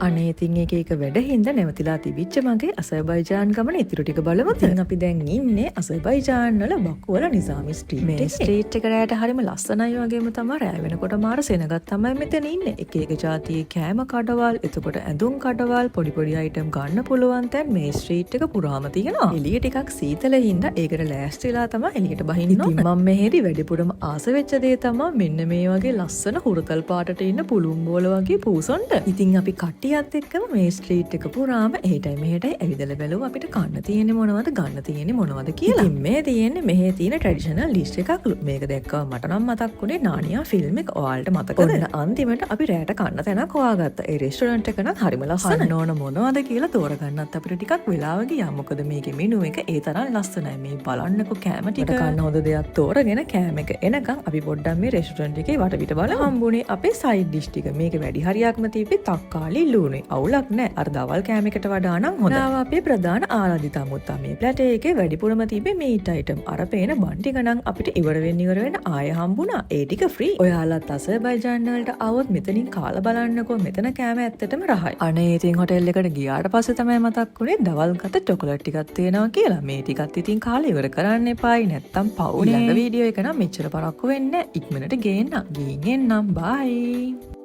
අනේ ඉතින් එක වැඩ හින්දා නැවතිලා තිබිච්ච මගේ අසර්බයිජාන් ගමන ඉතුරු ටික බලමු. ඉතින් අපි දැන් ඉන්නේ අසර්බයිජාන් වල බකු වල නිසාමි ස්ට්‍රීට් එකේ. මේ ස්ට්‍රීට් එක රැයට හරිම ලස්සනයි වගේම තමයි රැ වෙනකොට මාර සෙනගක් තමයි මෙතන ඉන්නේ. එක එක જાතියේ කෑම කඩවල්, එතකොට ඇඳුම් කඩවල්, පොඩි පොඩි අයිටම් ගන්න පුළුවන් තැන් මේ ස්ට්‍රීට් එක පුරාම තියෙනවා. එළිය ටිකක් සීතල හින්දා ඒකට ලෑස්තිලා තමයි එළියට බහින්න ඕන. ඉතින් මම මෙහෙදි වැඩිපුරම ආස වෙච්ච දේ තමයි මෙන්න මේ වගේ ලස්සන හුරතල් පාටට ඉන්න පුළුන් බෝල වගේ පූසොන්ට. ඉතින් අපි කට්ටියත් එක්කම මේ ස්ට්‍රීට් එක පුරාම එහෙටයි මෙහෙටයි ඇවිදලා බැලුවා අපිට කන්න තියෙන්නේ මොනවද ගන්න තියෙන්නේ මොනවද කියලා. ඉතින් මේ තියෙන්නේ මෙහි තියෙන ට්‍රැඩිෂනල් ඩිෂ් එකක්ලු. මේක දැක්කම මට නම් මතක් වුණේ නානියා ෆිල්ම් එක. ඔයාලට මතකද? ඔන්න අන්තිමට අපි රැට කන්න තැනක් හොයාගත්තා. ඒ රෙස්ටොරන්ට් එක නම් හරිම ලස්සනයි. ඕන මොනවද කියලා තෝරගන්නත් අපිට ටිකක් වෙලාව ගියා. මොකද මේකේ මෙනු එක ඒ තරම් ලස්සනයි. මේ බලන්නකො කෑම ටික. කන්න හොඳ දෙයක් තෝරගෙන කෑම එක එනකන් අපි පොඩ්ඩක් මේ රෙස්ටොරන්ට් එකේ වටපිට බලමු. හම්බුනේ අපේ සයිඩ් ඩිෂ් ටික. මේක වැඩි හරියක්ම තිබ්බේ තක්කාලි ලුණුයි. අවුලක් නෑ. අර දවල් කෑම එකට වඩා නම් හොඳයි. නාව අපේ ප්‍රධාන ආරාධිත අමුත්තා මේ ප්ලැටර් එකේ වැඩිපුරම තිබ්බේ මීට් අයිටම්. අර පේන බන් ටික නම් අපිට ඉවර වෙන්න ආය හම්බුණා. ඒ ටික ෆ්‍රී. ඔයාලත් අසර්බයිජාන් වලට આવොත් මෙතනින් කාලා බලන්නකෝ. මෙතන කෑම ඇත්තටම රහයි. අනේ ඉතින් හොටෙල් එකට ගියාට පස්සේ තමයි මතක් වුණේ දවල් ගත චොකලට් ටිකක් තියෙනවා කියලා. මේ ටිකත් ඉතින් කාලා ඉවර කරන්න එපායි නැත්තම් පවුනේ. ඊළඟ වීඩියෝ එක නම් මෙච්චර පරක්කු වෙන්නේ නැහැ. ඉක්මනට ගේන්න. ගිහින් එන්නම්. බයි.